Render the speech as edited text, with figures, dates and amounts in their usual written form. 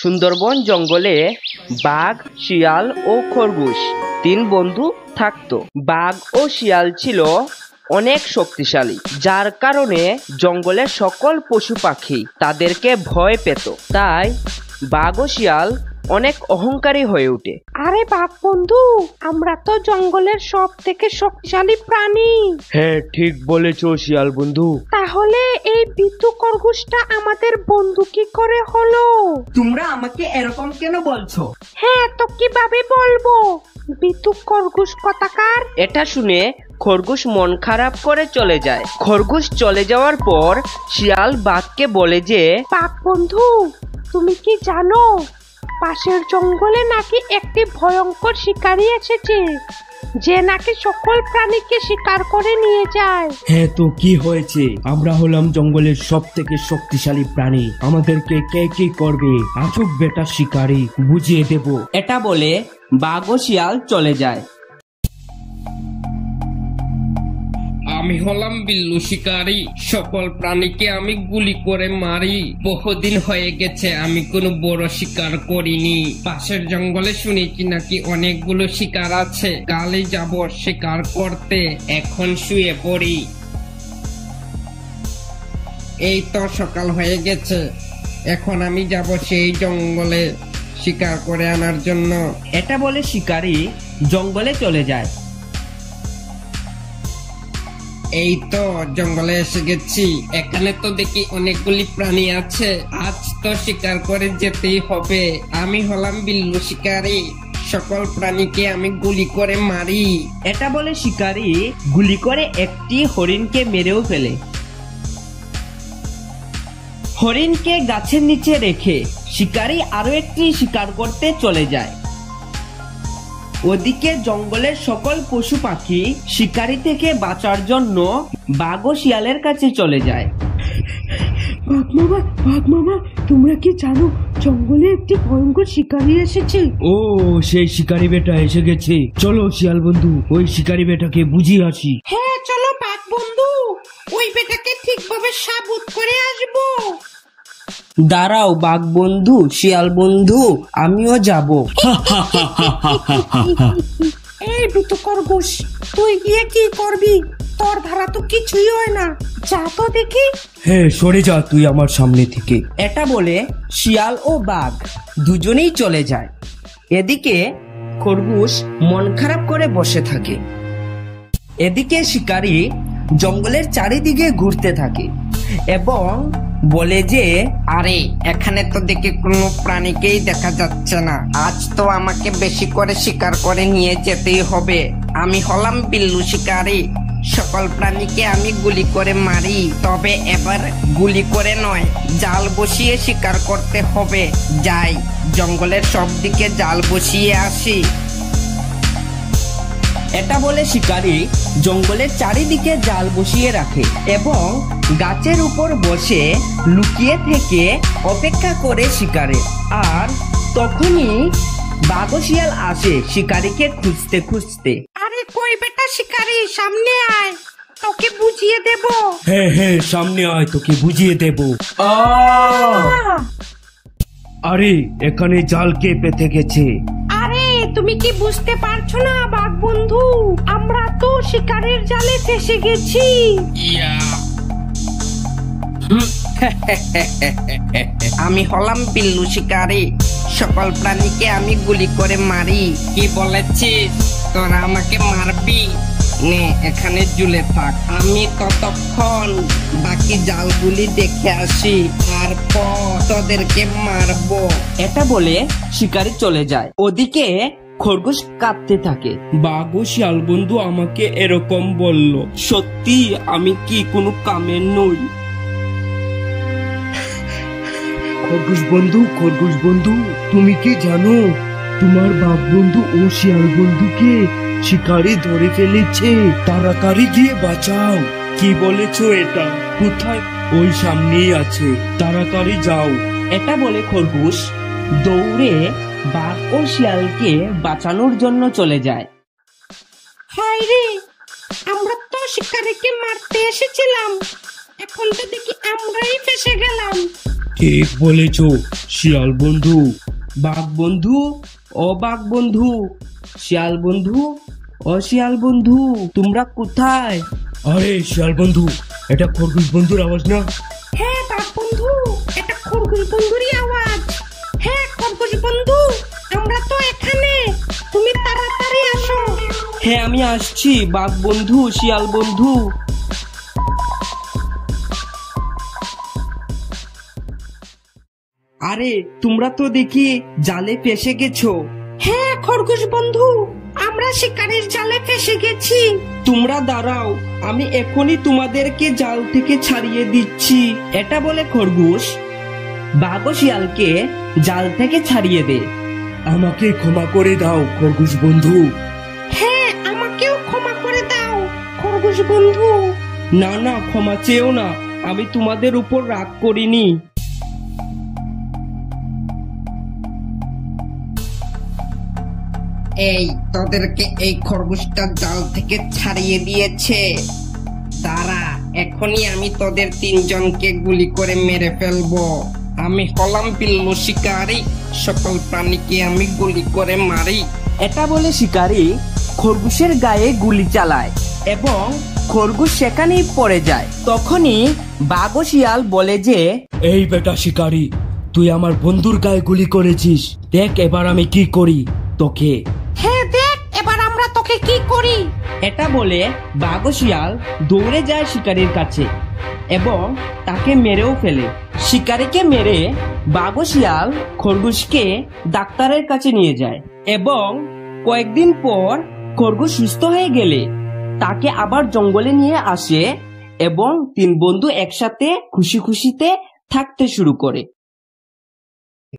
সুন্দরবন জঙ্গলে বাঘ, শিয়াল ও খরগোশ তিন বন্ধু থাকতো। বাঘ ও শিয়াল ছিল অনেক শক্তিশালী, যার কারণে জঙ্গলের সকল পশু পাখি তাদেরকে ভয় পেত। তাই বাঘ ও শিয়াল অনেক অহংকারী হয়ে ওঠে। আরে বাঘ বন্ধু, আমরা তো জঙ্গলের সব থেকে শক্তিশালী প্রাণী। হ্যাঁ, ঠিক বলেছো শিয়াল বন্ধু। তাহলে এই বিট্টু খরগোশটা আমাদের বন্ধু কি করে হলো? তোমরা আমাকে এরকম কেন বলছো? হ্যাঁ, তো কিভাবে বলবো? বিট্টু খরগোশ কথাকার। এটা শুনে খরগোশ মন খারাপ করে চলে যায়। খরগোশ চলে যাওয়ার পর শিয়াল বাঘকে বলে যে, বাঘ বন্ধু, তুমি কি জানো পাশের জঙ্গলে নাকি একটি ভয়ঙ্কর শিকারী এসেছে, যে নাকি সকল প্রাণীকে শিকার করে নিয়ে যায়। হ্যাঁ, তো কি হয়েছে? আমরা হলাম জঙ্গলের সব থেকে শক্তিশালী প্রাণী, আমাদেরকে কে কি করবে? আসুক বেটা শিকারী, বুঝিয়ে দেব। এটা বলে বাঘ ও শিয়াল চলে যায়। আমি হলাম বিল্লু শিকারী, সকল প্রাণীকে আমি গুলি করে মারি। বহুদিন হয়ে গেছে আমি কোনো বড় শিকার করিনি। পাশের জঙ্গলে শুনেছি নাকি অনেকগুলো শিকার আছে, কালই যাব শিকার করতে। এখন শুয়ে পড়ি। এই তো সকাল হয়ে গেছে, এখন আমি যাব সেই জঙ্গলে শিকার করে আনার জন্য। এটা বলে শিকারী জঙ্গলে চলে যায়। এই তো জঙ্গলে এসে গেছি, এখানে তো দেখি অনেকগুলি প্রাণী আছে, আজ তো শিকার করে যেতেই হবে। আমি হলাম বিল্লু শিকারী, সকল প্রাণীকে আমি গুলি করে মারি। এটা বলে শিকারী গুলি করে একটি হরিণকে মেরেও ফেলে। হরিণকে গাছের নিচে রেখে শিকারী আরো একটি শিকার করতে চলে যায়। ওদিকে জঙ্গলের সকল পশু পাখি শিকারী থেকে বাঁচার জন্য বাঘ ও শিয়ালের কাছে চলে যায়। বাঘ মামা, তোমরা কি জানো জঙ্গলে একটি ভয়ঙ্কর শিকারী এসেছে? ও, সেই শিকারী বেটা এসে গেছে। চলো শিয়াল বন্ধু, ওই শিকারী বেটাকে বুঝিয়ে আসি। হ্যাঁ চলো বাঘ বন্ধু, ওই বেটাকে ঠিকভাবে সাবুত করে আসবো। দাঁড়াও বাঘ বন্ধু, শিয়াল বন্ধু, আমিও যাব। এই বিট্টু খরগোশ, তুই গিয়ে কি করবি? তোর ধারা তো কিছুই হয় না, যা তো দেখি। হ্যাঁ, সরে যা তুই আমার সামনে থেকে। এটা বলে শিয়াল ও বাঘ দুজনেই চলে যায়। এদিকে খরগোশ মন খারাপ করে বসে থাকে। এদিকে শিকারী জঙ্গলের চারিদিকে ঘুরতে থাকে এবং বলে যে, আরে এখানে তো দেখি কোনো প্রাণীকেই দেখা যাচ্ছে না, আজ তো আমাকে বেশি করে শিকার করে নিয়ে যেতেই হবে। আমি হলাম বিল্লু শিকারী, সকল প্রাণীকে আমি গুলি করে মারি। তবে এবার গুলি করে নয়, জাল বসিয়ে শিকার করতে হবে। যাই, জঙ্গলের সব দিকে জাল বসিয়ে আসি। এটা বলে শিকারী জঙ্গলের চারিদিকে জাল বসিয়ে রাখে এবং গাছের উপর বসে লুকিয়ে থেকে অপেক্ষা করে শিকারে। আর তখনই বাঘ ও শিয়াল আসে শিকারীকে খুঁজতে খুঁজতে। আরে কই বেটা শিকারী, সামনে আয়, তোকে বুঝিয়ে দেব। হ্যাঁ হ্যাঁ, সামনে আয়, তোকে বুঝিয়ে দেব। আরে এখানে জাল কে পেতে গেছে? আরে তুমি কি বুঝতে পারছো না বাঘ বন্ধু, আমরা তো শিকারের জালে ফেসে গেছি। আমি হলাম বিল্লু শিকারী, সকল প্রাণীকে আমি গুলি করে মারি। কি বলেছিস, তোরা আমাকে মারবি? নে এখানে ঝুলে থাক, আমি ততক্ষণ বাকি জালগুলি দেখে আসি, তারপর তোদেরকে মারবো। এটা বলে শিকারী চলে যায়। ওদিকে খরগোশ কাঁদতে থাকে। বাঘ ও শিয়াল বন্ধু আমাকে এরকম বলল, সত্যি আমি কি কোনো কামের নই? খরগোশ বন্ধু, তুমি কি জানো তোমার বাঘ বন্ধু ও শিয়াল বন্ধুকে শিকারী ধরে ফেলেছে? তাড়াতাড়ি গিয়ে বাঁচাও। কি বলেছো এটা? কোথায়? ওই সামনেই আছে, তাড়াতাড়ি যাও। এটা বলে খরগোশ দৌড়ে বাঘ ও শিয়ালকে বাঁচানোর জন্য চলে যায়। হায় রে, আমরা তো শিকারীকে মারতে এসেছিলাম, এখন তো দেখি আমরাই ফেসে গেলাম। ঠিক বলেছো শিয়াল বন্ধু। বাঘ বন্ধু ও বাঘ বন্ধু, শিয়াল বন্ধু ও শিয়াল বন্ধু, তোমরা কোথায়? আরে শিয়াল বন্ধু, এটা খরগোশ বন্ধুর আওয়াজ না? হ্যাঁ বাঘ বন্ধু, এটা খরগোশ বন্ধুরই আওয়াজ। হ্যাঁ খরগোশ বন্ধু, আমরা তো এখানে, তুমি তাড়াতাড়ি আসো। হ্যাঁ আমি আসছি বাঘ বন্ধু, শিয়াল বন্ধু। আরে তোমরা তো দেখি জালে ফেসে গেছো। হ্যাঁ খরগোশ বন্ধু, আমরা শিকারের জালে ফেসে গেছি। তোমরা দাঁড়াও, আমি এখনই তোমাদেরকে জাল থেকে ছাড়িয়ে দিচ্ছি। এটা বলে খরগোশ বাঘ ও শিয়ালকে জাল থেকে ছাড়িয়ে দে। আমাকে ক্ষমা করে দাও খরগোশ বন্ধু। হ্যাঁ আমাকেও ক্ষমা করে দাও খরগোশ বন্ধু। না না, ক্ষমা চেয়েও না, আমি তোমাদের উপর রাগ করিনি। এই তোদেরকে এই খরগোশটা জাল থেকে ছাড়িয়ে দিয়েছে। দাঁড়া, এখনই আমি তোদের তিনজনকে গুলি করে মেরে ফেলবো। আমি হলাম বিল্লু শিকারী, সকল প্রাণীকে আমি গুলি করে মারি। এটা বলে শিকারী খরগোশের গায়ে গুলি চালায় এবং খরগোশ সেখানেই পড়ে যায়। তখনই বাঘ ও শিয়াল বলে যে, এই বেটা শিকারি, তুই আমার বন্ধুর গায়ে গুলি করেছিস, দেখ এবার আমি কি করি তোকে। হ্যাঁ দেখ এবার আমরা তোকে কি করি। এটা বলে বাঘ ও শিয়াল দৌড়ে যায় শিকারীর কাছে এবং তাকে মেরেও ফেলে। শিকারীকে মেরে বাঘ ও শিয়াল খরগোশকে ডাক্তারের কাছে নিয়ে যায় এবং কয়েকদিন পর খরগোশ সুস্থ হয়ে গেলে তাকে আবার জঙ্গলে নিয়ে আসে এবং তিন বন্ধু একসাথে খুশি খুশিতে থাকতে শুরু করে।